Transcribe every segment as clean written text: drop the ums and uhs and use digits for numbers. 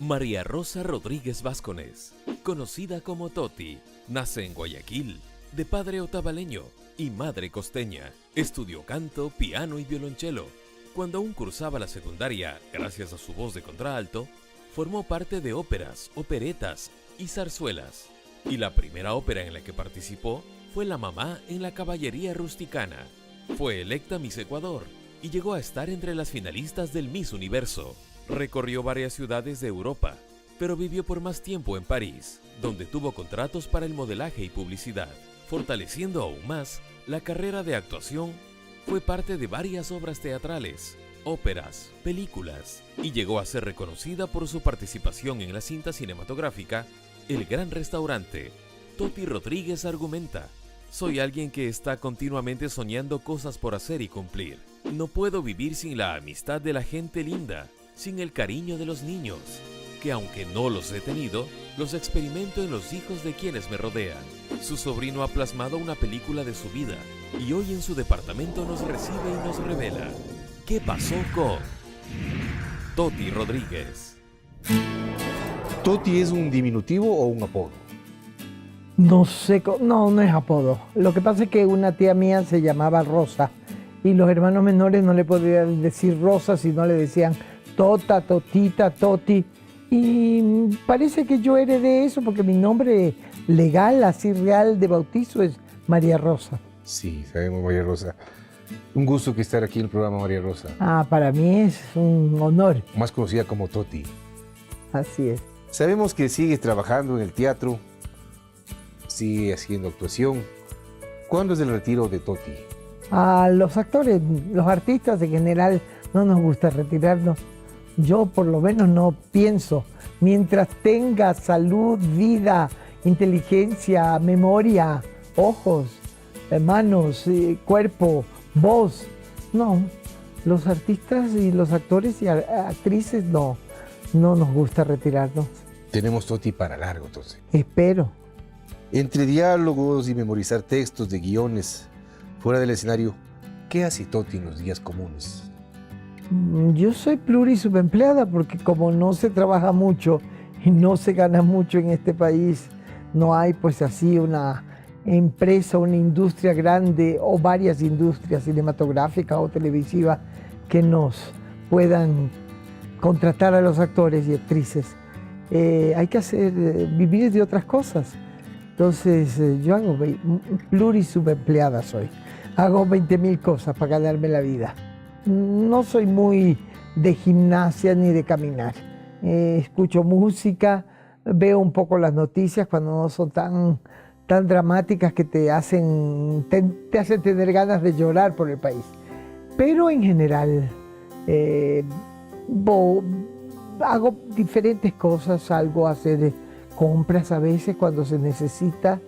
María Rosa Rodríguez Vázquez, conocida como Toti, nace en Guayaquil, de padre otavaleño y madre costeña. Estudió canto, piano y violonchelo. Cuando aún cursaba la secundaria, gracias a su voz de contralto, formó parte de óperas, operetas y zarzuelas. Y la primera ópera en la que participó fue La Mamá en la Caballería Rusticana. Fue electa Miss Ecuador y llegó a estar entre las finalistas del Miss Universo. Recorrió varias ciudades de Europa, pero vivió por más tiempo en París, donde tuvo contratos para el modelaje y publicidad. Fortaleciendo aún más la carrera de actuación, fue parte de varias obras teatrales, óperas, películas, y llegó a ser reconocida por su participación en la cinta cinematográfica El Gran Restaurante. Toti Rodríguez argumenta: soy alguien que está continuamente soñando cosas por hacer y cumplir. No puedo vivir sin la amistad de la gente linda, sin el cariño de los niños, que aunque no los he tenido, los experimento en los hijos de quienes me rodean. Su sobrino ha plasmado una película de su vida y hoy en su departamento nos recibe y nos revela qué pasó con Toti Rodríguez. ¿Toti es un diminutivo o un apodo? No sé, no es apodo. Lo que pasa es que una tía mía se llamaba Rosa y los hermanos menores no le podían decir Rosa, sino le decían Tota, Totita, Toti. Y parece que yo heredé eso porque mi nombre legal, así real de bautizo, es María Rosa. Sí, sabemos, María Rosa. Un gusto que estar aquí en el programa, María Rosa. Para mí es un honor. Más conocida como Toti. Así es. Sabemos que sigues trabajando en el teatro, sigue haciendo actuación. ¿Cuándo es el retiro de Toti? A los actores, los artistas en general, no nos gusta retirarnos. Yo por lo menos no pienso. Mientras tenga salud, vida, inteligencia, memoria, ojos, manos, cuerpo, voz. No, los artistas y los actores y actrices no nos gusta retirarnos. Tenemos Toti para largo, entonces. Espero. Entre diálogos y memorizar textos de guiones fuera del escenario, ¿qué hace Toti en los días comunes? Yo soy plurisubempleada porque como no se trabaja mucho y no se gana mucho en este país, no hay pues así una empresa, una industria grande o varias industrias cinematográficas o televisivas que nos puedan contratar a los actores y actrices. Hay que vivir de otras cosas. Entonces yo hago plurisubempleada soy. Hago 20.000 cosas para ganarme la vida. No soy muy de gimnasia ni de caminar. Escucho música, veo un poco las noticias cuando no son tan dramáticas que te hacen tener ganas de llorar por el país. Pero en general hago diferentes cosas, salgo a hacer compras a veces cuando se necesita,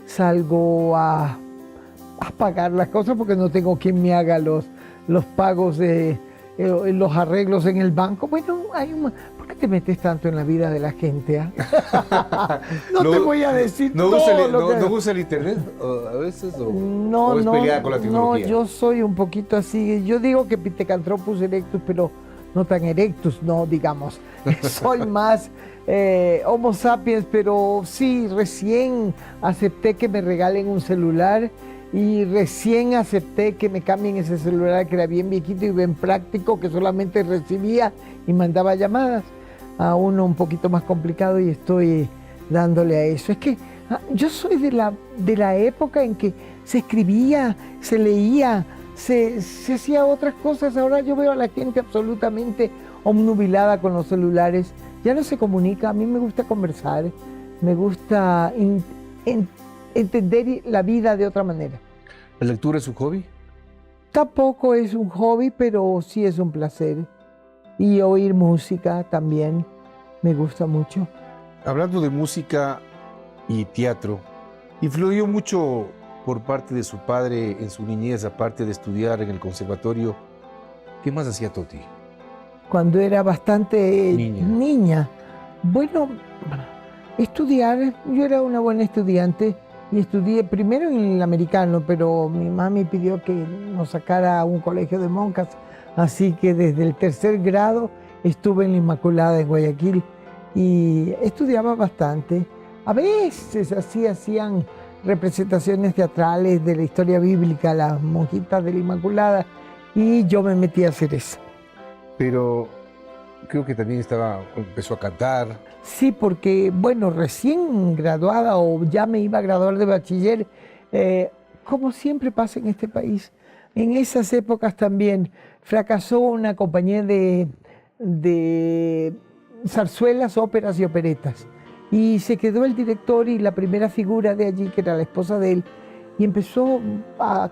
salgo a pagar las cosas porque no tengo quien me haga los pagos de los arreglos en el banco. Bueno, ¿por qué te metes tanto en la vida de la gente? No te voy a decir ¿No usa el internet a veces o es peleada con la tecnología? No, yo soy un poquito así. Yo digo que Pithecanthropus erectus, pero no tan erectus, no, digamos. Soy más Homo sapiens, pero sí, recién acepté que me regalen un celular. Y recién acepté que me cambien ese celular que era bien viejito y bien práctico, que solamente recibía y mandaba llamadas, a uno un poquito más complicado y estoy dándole a eso. Es que yo soy de la época en que se escribía, se leía, se hacía otras cosas. Ahora yo veo a la gente absolutamente obnubilada con los celulares, ya no se comunica. A mí me gusta conversar, me gusta entender la vida de otra manera. ¿La lectura es un hobby? Tampoco es un hobby, pero sí es un placer. Y oír música también me gusta mucho. Hablando de música y teatro, ¿influyó mucho por parte de su padre en su niñez, aparte de estudiar en el conservatorio? ¿Qué más hacía Toti? Cuando era bastante niña. Bueno, estudiar, yo era una buena estudiante y estudié primero en el americano, pero mi mami pidió que nos sacara a un colegio de monjas, así que desde el 3er grado estuve en la Inmaculada en Guayaquil y estudiaba bastante. A veces hacían representaciones teatrales de la historia bíblica, las monjitas de la Inmaculada, y yo me metí a hacer eso. Pero creo que también empezó a cantar. Sí, porque, bueno, recién graduada o ya me iba a graduar de bachiller, como siempre pasa en este país, en esas épocas también fracasó una compañía de zarzuelas, óperas y operetas. Y se quedó el director y la primera figura de allí, que era la esposa de él, y empezó a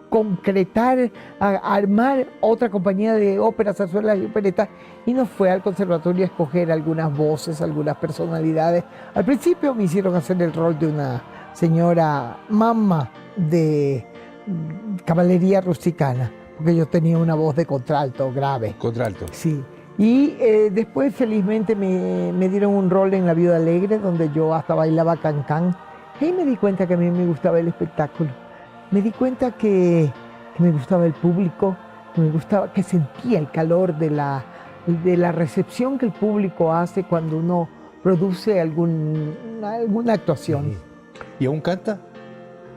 concretar, a armar otra compañía de óperas, zarzuelas y operetas, y nos fue al conservatorio a escoger algunas voces, algunas personalidades. Al principio me hicieron hacer el rol de una señora mamá de caballería rusticana, porque yo tenía una voz de contralto grave. Contralto. Sí. Y después felizmente me dieron un rol en La Viuda Alegre, donde yo hasta bailaba cancán. Y me di cuenta que a mí me gustaba el espectáculo. Me di cuenta que me gustaba el público, que sentía el calor de la recepción que el público hace cuando uno produce alguna actuación. ¿Y aún canta?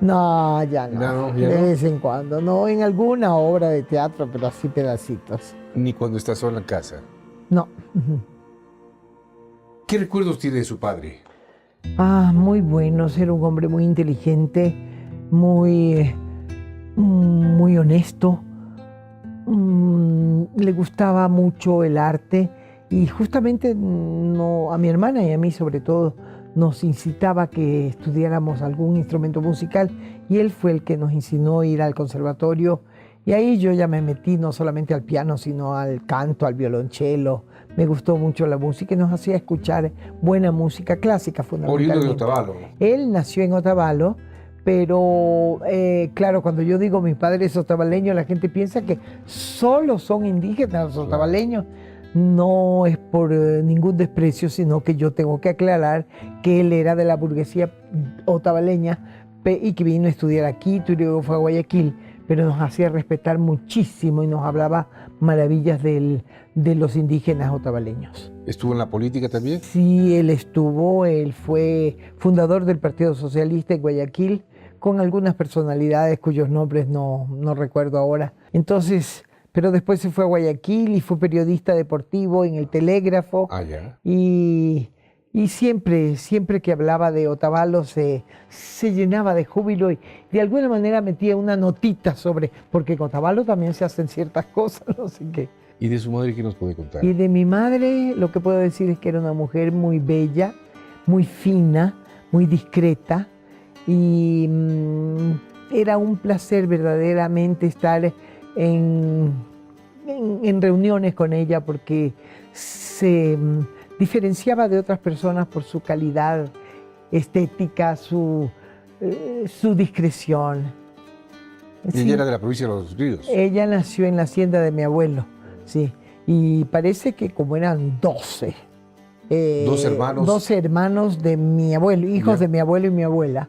No, ya no. No, de vez en cuando. No en alguna obra de teatro, pero así pedacitos. Ni cuando está sola en casa. No. ¿Qué recuerdos tiene de su padre? Muy buenos. Era un hombre muy inteligente, muy honesto. Le gustaba mucho el arte y justamente a mi hermana y a mí sobre todo nos incitaba a que estudiáramos algún instrumento musical y él fue el que nos insinuó a ir al conservatorio y ahí yo ya me metí no solamente al piano sino al canto, al violonchelo. Me gustó mucho la música y nos hacía escuchar buena música clásica fundamentalmente. Oriundo de Otavalo. Él nació en Otavalo, pero claro, cuando yo digo mi padre es otavaleño, la gente piensa que solo son indígenas los otavaleños. No es por ningún desprecio, sino que yo tengo que aclarar que él era de la burguesía otavaleña y que vino a estudiar aquí, y luego fue a Guayaquil, pero nos hacía respetar muchísimo y nos hablaba maravillas de los indígenas otavaleños. ¿Estuvo en la política también? Sí, él fue fundador del Partido Socialista en Guayaquil, con algunas personalidades cuyos nombres no recuerdo ahora. Entonces, pero después se fue a Guayaquil y fue periodista deportivo en el Telégrafo. Ah, ya. Y siempre que hablaba de Otavalo se llenaba de júbilo y de alguna manera metía una notita porque en Otavalo también se hacen ciertas cosas, no sé qué. ¿Y de su madre qué nos puede contar? Y de mi madre lo que puedo decir es que era una mujer muy bella, muy fina, muy discreta y era un placer verdaderamente estar en reuniones con ella porque se diferenciaba de otras personas por su calidad estética, su discreción. ¿Y Sí. ella era de la provincia de Los Ríos? Ella nació en la hacienda de mi abuelo, sí, y parece que como eran 12. ¿Dos hermanos? 12 hermanos de mi abuelo, hijos Ya. de mi abuelo y mi abuela.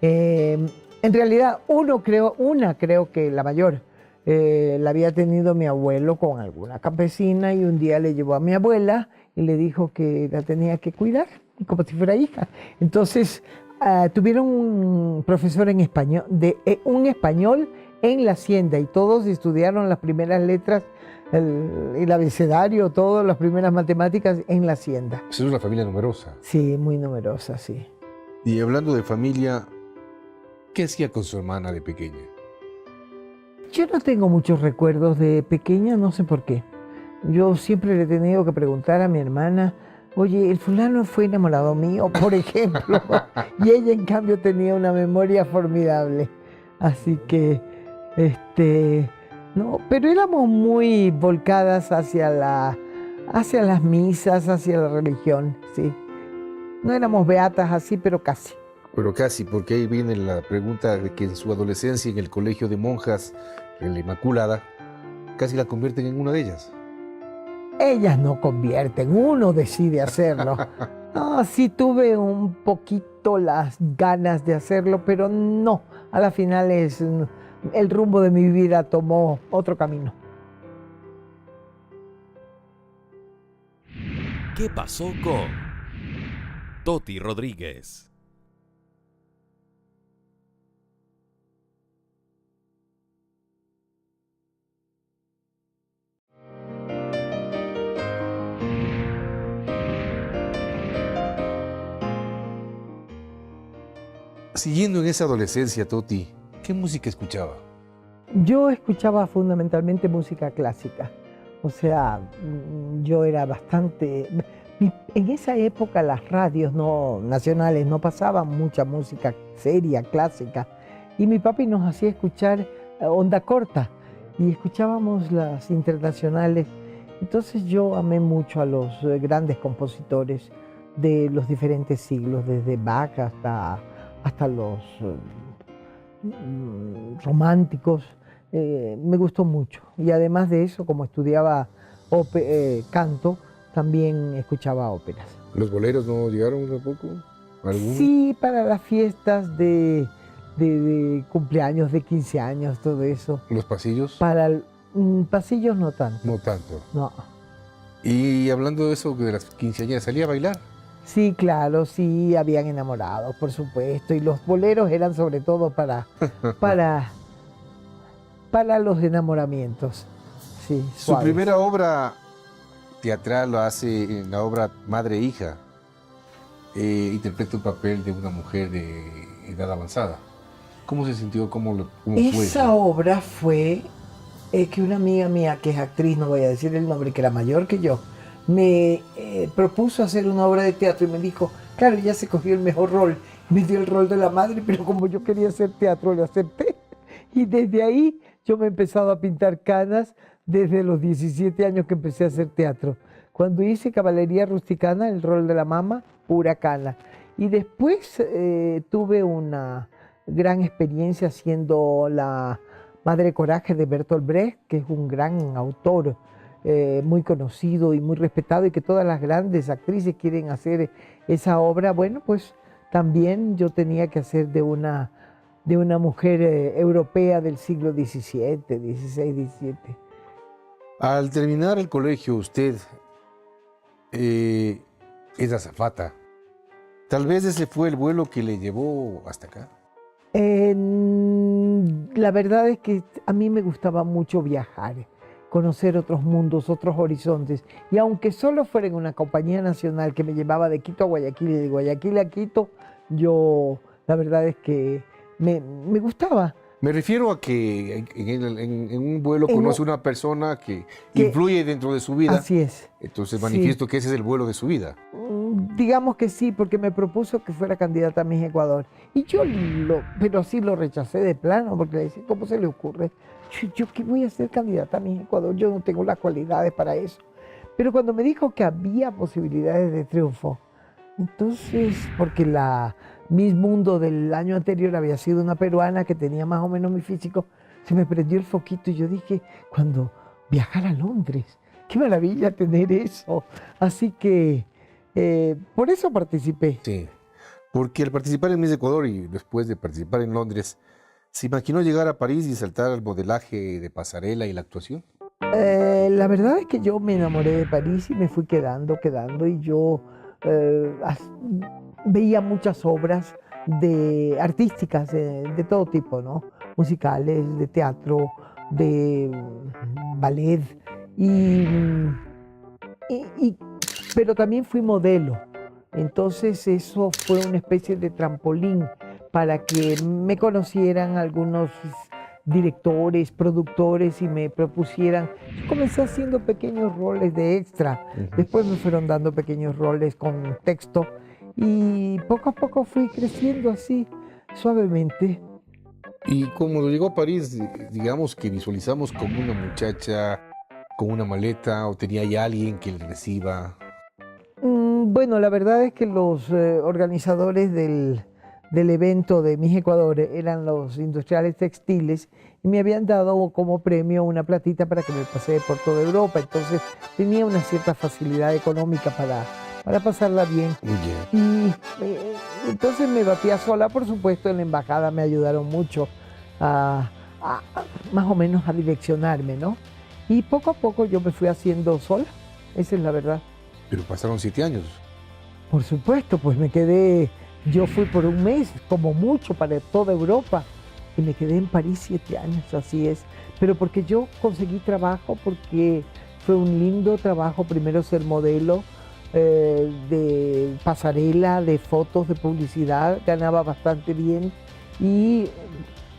En realidad, una creo que la mayor, la había tenido mi abuelo con alguna campesina y un día le llevó a mi abuela y le dijo que la tenía que cuidar, como si fuera hija. Entonces, tuvieron un profesor en español, un español en la hacienda y todos estudiaron las primeras letras, el abecedario, todas las primeras matemáticas en la hacienda. Es una familia numerosa. Sí, muy numerosa, sí. Y hablando de familia, ¿qué hacía con su hermana de pequeña? Yo no tengo muchos recuerdos de pequeña, no sé por qué. Yo siempre le he tenido que preguntar a mi hermana, oye, el fulano fue enamorado mío, por ejemplo, y ella en cambio tenía una memoria formidable. Así que, no, pero éramos muy volcadas hacia las misas, hacia la religión, sí. No éramos beatas así, pero casi. Pero casi, porque ahí viene la pregunta de que en su adolescencia en el colegio de monjas, en la Inmaculada, casi la convierten en una de ellas. Ellas no convierten, uno decide hacerlo. No, sí tuve un poquito las ganas de hacerlo, pero no. A la final el rumbo de mi vida tomó otro camino. ¿Qué pasó con Toti Rodríguez? Siguiendo en esa adolescencia, Toti, ¿qué música escuchaba? Yo escuchaba fundamentalmente música clásica, o sea, yo era bastante... En esa época las radios nacionales no pasaban mucha música seria, clásica, y mi papi nos hacía escuchar onda corta, y escuchábamos las internacionales. Entonces yo amé mucho a los grandes compositores de los diferentes siglos, desde Bach hasta los románticos. Me gustó mucho. Y además de eso, como estudiaba canto, también escuchaba óperas. ¿Los boleros no llegaron tampoco? ¿Alguno? Sí, para las fiestas de cumpleaños, de 15 años, todo eso. ¿Los pasillos? Para pasillos no tanto. No tanto. No. Y hablando de eso, de las quinceañeras, ¿salía a bailar? Sí, claro, sí, habían enamorados, por supuesto. Y los boleros eran sobre todo para los enamoramientos. Sí, Su suaves. primera obra teatral lo hace en la obra Madre e Hija. Interpreta el papel de una mujer de edad avanzada. ¿Cómo se sintió? ¿Cómo fue? Esa obra fue que una amiga mía, que es actriz, no voy a decir el nombre, que era mayor que yo, me propuso hacer una obra de teatro y me dijo, claro, ella se cogió el mejor rol, me dio el rol de la madre, pero como yo quería hacer teatro, le acepté. Y desde ahí yo me he empezado a pintar canas desde los 17 años que empecé a hacer teatro. Cuando hice Caballería Rusticana, el rol de la mama, pura cana. Y después tuve una gran experiencia haciendo la Madre Coraje de Bertolt Brecht, que es un gran autor muy conocido y muy respetado, y que todas las grandes actrices quieren hacer esa obra. Bueno, pues también yo tenía que hacer de una mujer europea del siglo XVII, XVI, XVII. Al terminar el colegio, usted es azafata. Tal vez ese fue el vuelo que le llevó hasta acá. La verdad es que a mí me gustaba mucho viajar, conocer otros mundos, otros horizontes. Y aunque solo fuera en una compañía nacional que me llevaba de Quito a Guayaquil y de Guayaquil a Quito, yo la verdad es que me gustaba. Me refiero a que en un vuelo conoce una persona que influye dentro de su vida. Así es. Entonces manifiesto que ese es el vuelo de su vida. Digamos que sí, porque me propuso que fuera candidata a Miss Ecuador. Y yo pero sí lo rechacé de plano, porque le decía, ¿cómo se le ocurre? ¿Yo qué voy a ser candidata a Miss Ecuador? Yo no tengo las cualidades para eso. Pero cuando me dijo que había posibilidades de triunfo, entonces, porque la Miss Mundo del año anterior había sido una peruana que tenía más o menos mi físico, se me prendió el foquito y yo dije, cuando viajar a Londres, qué maravilla tener eso. Así que por eso participé. Sí, porque al participar en Miss Ecuador y después de participar en Londres, ¿se imaginó llegar a París y saltar al modelaje de pasarela y la actuación? La verdad es que yo me enamoré de París y me fui quedando, y yo veía muchas obras artísticas de todo tipo, ¿no? Musicales, de teatro, de ballet, pero también fui modelo. Entonces eso fue una especie de trampolín para que me conocieran algunos directores, productores y me propusieran. Yo comencé haciendo pequeños roles de extra, después me fueron dando pequeños roles con texto y poco a poco fui creciendo así, suavemente. Y como llegó a París, digamos que visualizamos como una muchacha con una maleta o tenía ya alguien que le reciba. Bueno, la verdad es que los organizadores del evento de Miss Ecuador eran los industriales textiles y me habían dado como premio una platita para que me pasee por toda Europa. Entonces tenía una cierta facilidad económica para pasarla bien. Y entonces me batía sola, por supuesto, en la embajada me ayudaron mucho más o menos a direccionarme, ¿no? Y poco a poco yo me fui haciendo sola, esa es la verdad. Pero pasaron 7 años. Por supuesto, pues yo fui por un mes, como mucho, para toda Europa, y me quedé en París 7 años, así es. Pero porque yo conseguí trabajo, porque fue un lindo trabajo, primero ser modelo de pasarela, de fotos, de publicidad, ganaba bastante bien, y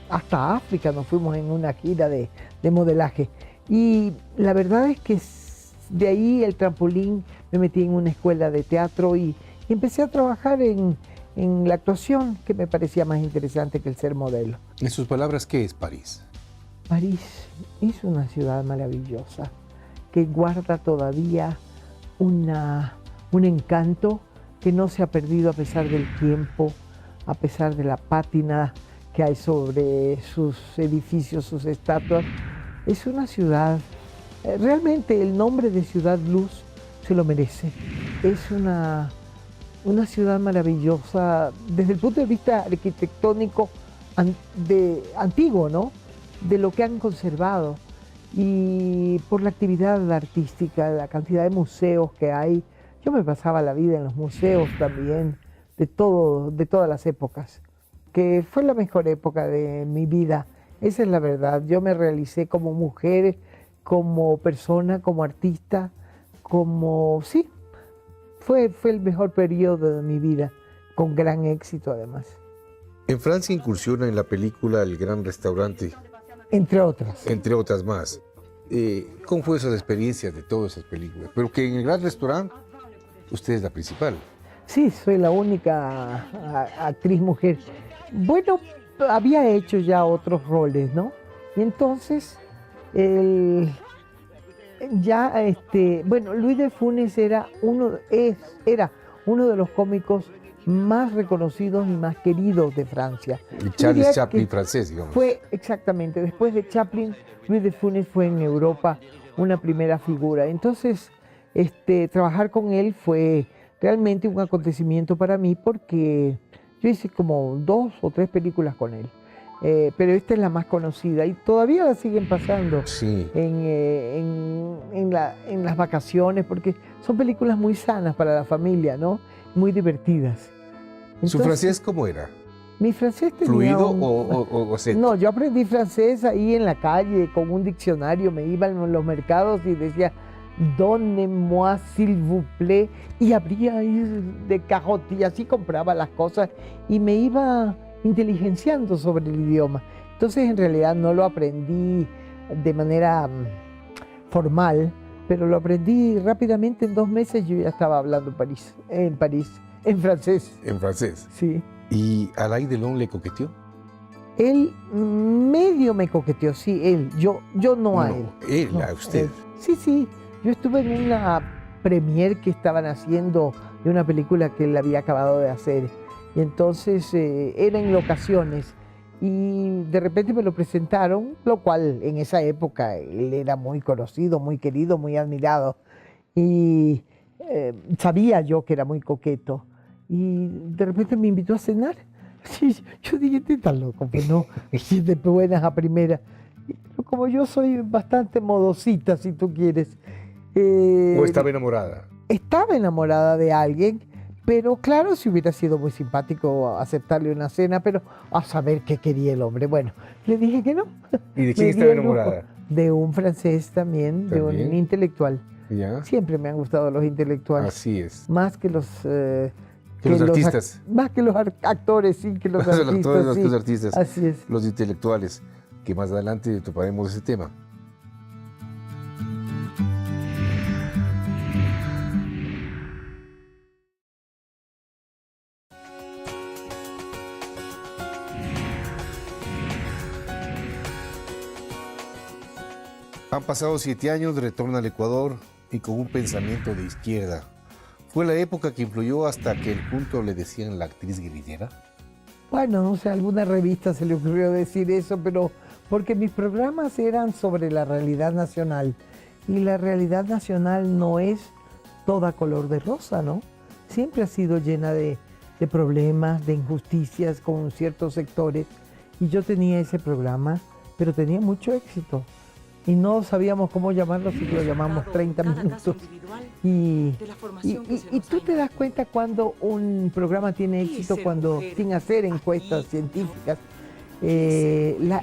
hasta África nos fuimos en una gira de modelaje. Y la verdad es que de ahí el trampolín, me metí en una escuela de teatro y empecé a trabajar en la actuación, que me parecía más interesante que el ser modelo. En sus palabras, ¿qué es París? París es una ciudad maravillosa que guarda todavía un encanto que no se ha perdido a pesar del tiempo, a pesar de la pátina que hay sobre sus edificios, sus estatuas. Es una ciudad, realmente el nombre de Ciudad Luz se lo merece. Es una ciudad maravillosa desde el punto de vista arquitectónico antiguo, ¿no? De lo que han conservado, y por la actividad artística, la cantidad de museos que hay. Yo me pasaba la vida en los museos también, de todas las épocas, que fue la mejor época de mi vida. Esa es la verdad. Yo me realicé como mujer, como persona, como artista, sí, fue el mejor periodo de mi vida, con gran éxito además. En Francia incursiona en la película El Gran Restaurante. Entre otras. Entre otras más. ¿Cómo fue esas experiencias de todas esas películas? Pero que en El Gran Restaurante, usted es la principal. Sí, soy la única actriz mujer. Bueno, había hecho ya otros roles, ¿no? Y entonces, Luis de Funès era uno de los cómicos más reconocidos y más queridos de Francia. El Charles Chaplin francés, digamos. Fue exactamente, después de Chaplin, Luis de Funès fue en Europa una primera figura. Entonces, trabajar con él fue realmente un acontecimiento para mí, porque yo hice como 2 o 3 películas con él. Pero esta es la más conocida y todavía la siguen pasando sí. en las vacaciones, porque son películas muy sanas para la familia, ¿no? Muy divertidas. Entonces, ¿su francés cómo era? Mi francés tenía ¿Fluido o seco? No, yo aprendí francés ahí en la calle con un diccionario. Me iba en los mercados y decía «Donnez-moi s'il vous plaît», y abría ahí de cajote y así compraba las cosas y me iba inteligenciando sobre el idioma. Entonces, en realidad no lo aprendí de manera formal, pero lo aprendí rápidamente. En 2 meses yo ya estaba hablando en francés. En francés. Sí. ¿Y Alain Delon le coqueteó? Él medio me coqueteó, sí, él. Yo no a él. Él, no, a usted. Él. Sí. Yo estuve en una premiere que estaban haciendo de una película que él había acabado de hacer. Y entonces era en locaciones. Y de repente me lo presentaron, lo cual en esa época él era muy conocido, muy querido, muy admirado. Y sabía yo que era muy coqueto. Y de repente me invitó a cenar. Sí, yo dije, ¿te estás loco? Pues no, de buenas a primeras. Pero como yo soy bastante modosita, si tú quieres. ¿O estaba enamorada? Estaba enamorada de alguien. Pero claro, si hubiera sido muy simpático aceptarle una cena, pero a saber qué quería el hombre. Bueno, le dije que no. ¿Y de quién estaba enamorada? De un francés también, de un intelectual. ¿Ya? Siempre me han gustado los intelectuales. Así es. Más que los... que los artistas. Más que los actores, sí, que los artistas. Los sí. Los artistas. Así es. Los intelectuales, que más adelante toparemos ese tema. Han pasado 7 años, retorna al Ecuador y con un pensamiento de izquierda. ¿Fue la época que influyó hasta que el punto le decían la actriz guerrillera? Bueno, no sé, a alguna revista se le ocurrió decir eso, pero porque mis programas eran sobre la realidad nacional. Y la realidad nacional no es toda color de rosa, ¿no? Siempre ha sido llena de problemas, de injusticias con ciertos sectores. Y yo tenía ese programa, pero tenía mucho éxito. y no sabíamos cómo llamarlo, así que lo llamamos 30 minutos. Y tú te das cuenta cuando un programa tiene éxito, cuando sin hacer encuestas científicas, el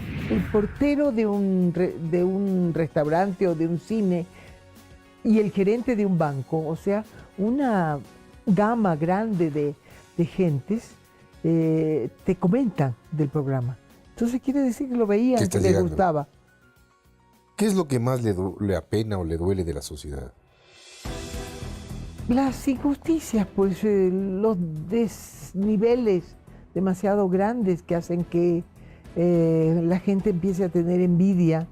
portero de un restaurante o de un cine y el gerente de un banco, o sea, una gama grande de gentes te comentan del programa. Entonces quiere decir que lo veían, que les gustaba. ¿Qué es lo que más le apena o le duele de la sociedad? Las injusticias, pues los desniveles demasiado grandes que hacen que la gente empiece a tener envidia,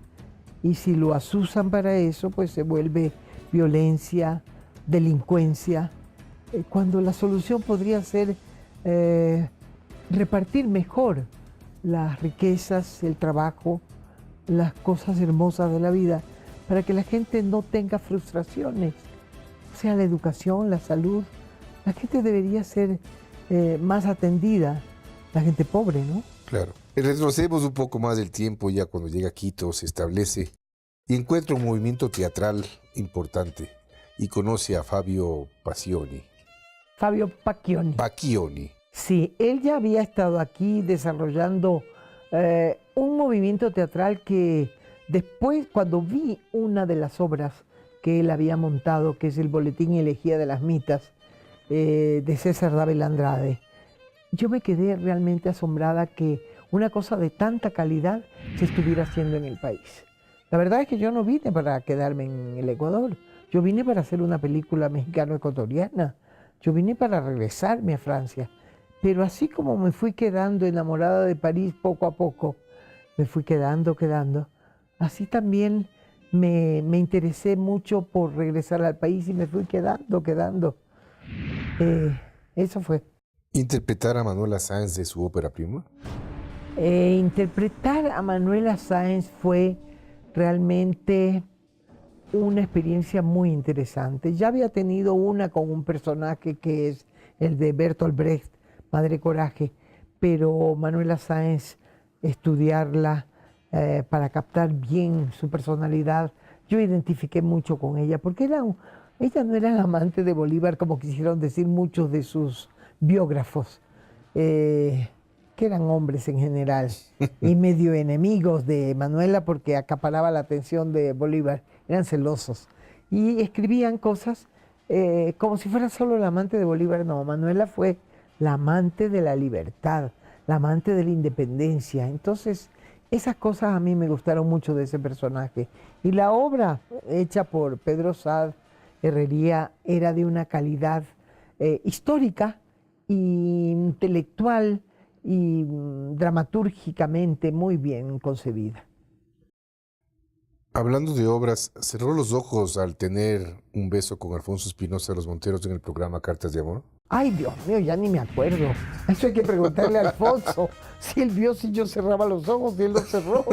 y si lo asusan para eso, pues se vuelve violencia, delincuencia, cuando la solución podría ser repartir mejor las riquezas, el trabajo, las cosas hermosas de la vida, para que la gente no tenga frustraciones. O sea, la educación, la salud, la gente debería ser más atendida, la gente pobre, ¿no? Claro. Retrocedemos un poco más del tiempo, ya cuando llega a Quito, se establece y encuentra un movimiento teatral importante y conoce a Fabio Pacioni. Fabio Pacchioni. Pacchioni. Sí, él ya había estado aquí desarrollando un movimiento teatral que después, cuando vi una de las obras que él había montado, que es el Boletín y Elegía de las Mitas, de César Dávila Andrade, yo me quedé realmente asombrada que una cosa de tanta calidad se estuviera haciendo en el país. La verdad es que yo no vine para quedarme en el Ecuador, yo vine para hacer una película mexicano-ecuatoriana, yo vine para regresarme a Francia. Pero así como me fui quedando enamorada de París poco a poco, me fui quedando, así también me interesé mucho por regresar al país y me fui quedando. Eso fue. ¿Interpretar a Manuela Sáenz de su ópera prima? Interpretar a Manuela Sáenz fue realmente una experiencia muy interesante. Ya había tenido una con un personaje que es el de Bertolt Brecht, Madre Coraje, pero Manuela Sáenz, estudiarla para captar bien su personalidad, yo identifiqué mucho con ella, porque ella no era la amante de Bolívar, como quisieron decir muchos de sus biógrafos, que eran hombres en general, y medio enemigos de Manuela porque acaparaba la atención de Bolívar, eran celosos, y escribían cosas como si fuera solo la amante de Bolívar. No, Manuela fue la amante de la libertad, la amante de la independencia. Entonces, esas cosas a mí me gustaron mucho de ese personaje. Y la obra hecha por Pedro Saad Herrería era de una calidad histórica e intelectual y dramatúrgicamente muy bien concebida. Hablando de obras, ¿cerró los ojos al tener un beso con Alfonso Espinosa de los Monteros en el programa Cartas de Amor? Ay, Dios mío, ya ni me acuerdo. Eso hay que preguntarle a Alfonso. Si él vio si yo cerraba los ojos y él los cerró.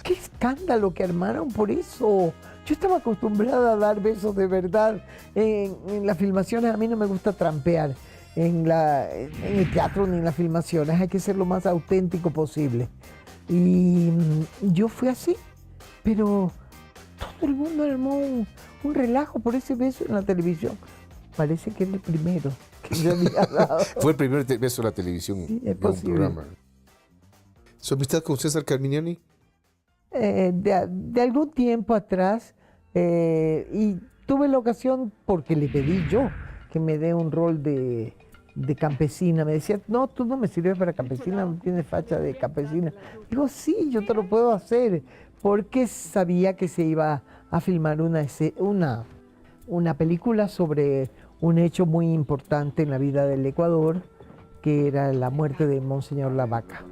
¡Qué escándalo que armaron por eso! Yo estaba acostumbrada a dar besos de verdad. En las filmaciones a mí no me gusta trampear. En el teatro ni en las filmaciones hay que ser lo más auténtico posible. Y yo fui así, pero todo el mundo armó un relajo por ese beso en la televisión. Parece que era el primero que yo había dado. Fue el primer beso en la televisión, sí, de un programa. ¿Su amistad con César Carminiani? De algún tiempo atrás, y tuve la ocasión, porque le pedí yo que me dé un rol de campesina. Me decía, no, tú no me sirves para campesina, no tienes facha de campesina. Digo, sí, yo te lo puedo hacer, porque sabía que se iba a filmar una película sobre un hecho muy importante en la vida del Ecuador, que era la muerte de Monseñor Lavaca.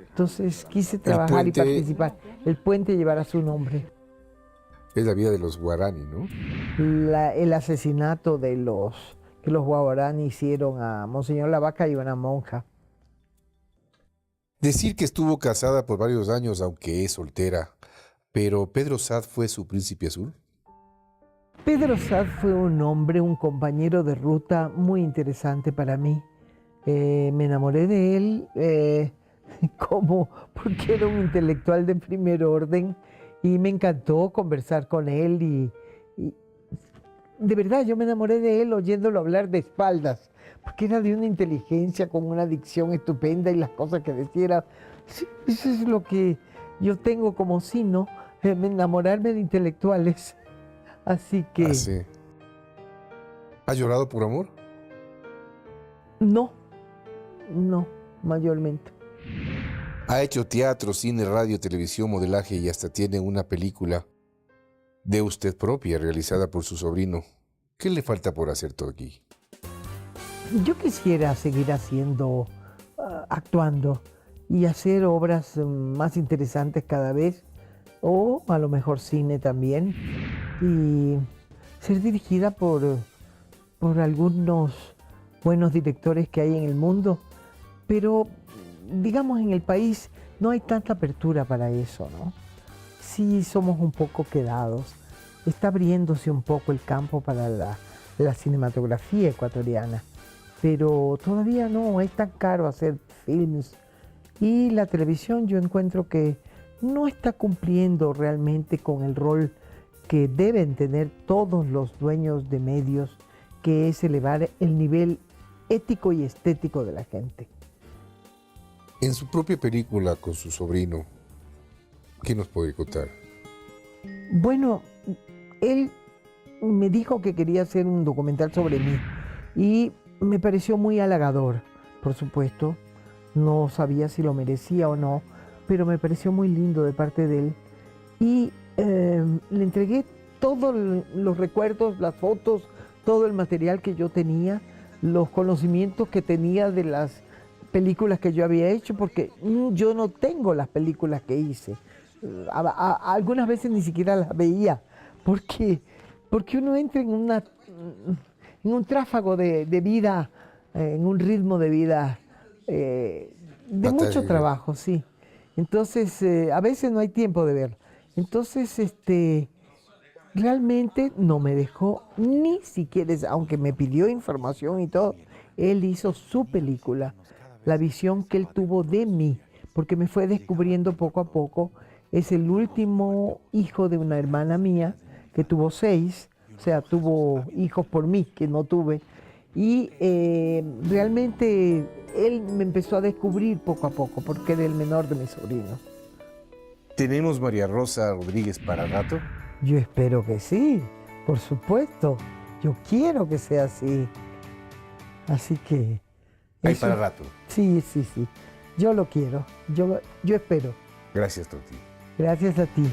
Entonces quise trabajar y participar. El puente llevará su nombre. Es la vida de los guaraní, ¿no? El asesinato que los guaraní hicieron a Monseñor Lavaca y una monja. Decir que estuvo casada por varios años, aunque es soltera, pero Pedro Saad fue su príncipe azul. Pedro Saad fue un hombre, un compañero de ruta muy interesante para mí. Me enamoré de él porque era un intelectual de primer orden Y me encantó conversar con él y de verdad yo me enamoré de él oyéndolo hablar de espaldas, porque era de una inteligencia con una dicción estupenda y las cosas que decía sí, eso es lo que yo tengo como signo, enamorarme de intelectuales. Así que Ah, sí. ¿Has llorado por amor? no, mayormente. Ha hecho teatro, cine, radio, televisión, modelaje y hasta tiene una película de usted propia realizada por su sobrino. ¿Qué le falta por hacer todo aquí? Yo quisiera seguir actuando y hacer obras más interesantes cada vez, o a lo mejor cine también, y ser dirigida por algunos buenos directores que hay en el mundo, pero digamos en el país no hay tanta apertura para eso, ¿no? Sí somos un poco quedados. Está abriéndose un poco el campo para la cinematografía ecuatoriana, pero todavía no, es tan caro hacer films. Y la televisión yo encuentro que no está cumpliendo realmente con el rol que deben tener todos los dueños de medios, que es elevar el nivel ético y estético de la gente. En su propia película con su sobrino, ¿qué nos puede contar? Bueno, él me dijo que quería hacer un documental sobre mí y me pareció muy halagador, por supuesto. No sabía si lo merecía o no, pero me pareció muy lindo de parte de él. Y le entregué todos los recuerdos, las fotos, todo el material que yo tenía, los conocimientos que tenía de las películas que yo había hecho, porque yo no tengo las películas que hice. Algunas veces ni siquiera las veía, porque uno entra en un tráfago de vida, en un ritmo de vida de mucho trabajo, sí. Entonces, a veces no hay tiempo de ver. Entonces, realmente no me dejó ni siquiera, aunque me pidió información y todo, él hizo su película, la visión que él tuvo de mí, porque me fue descubriendo poco a poco. Es el último hijo de una hermana mía que tuvo 6, o sea, tuvo hijos por mí, que no tuve. Y realmente él me empezó a descubrir poco a poco, porque era el menor de mis sobrinos. ¿Tenemos María Rosa Rodríguez para rato? Yo espero que sí, por supuesto. Yo quiero que sea así. Así que... Hay para rato. Sí. Yo lo quiero. Yo espero. Gracias, Toti. Gracias a ti.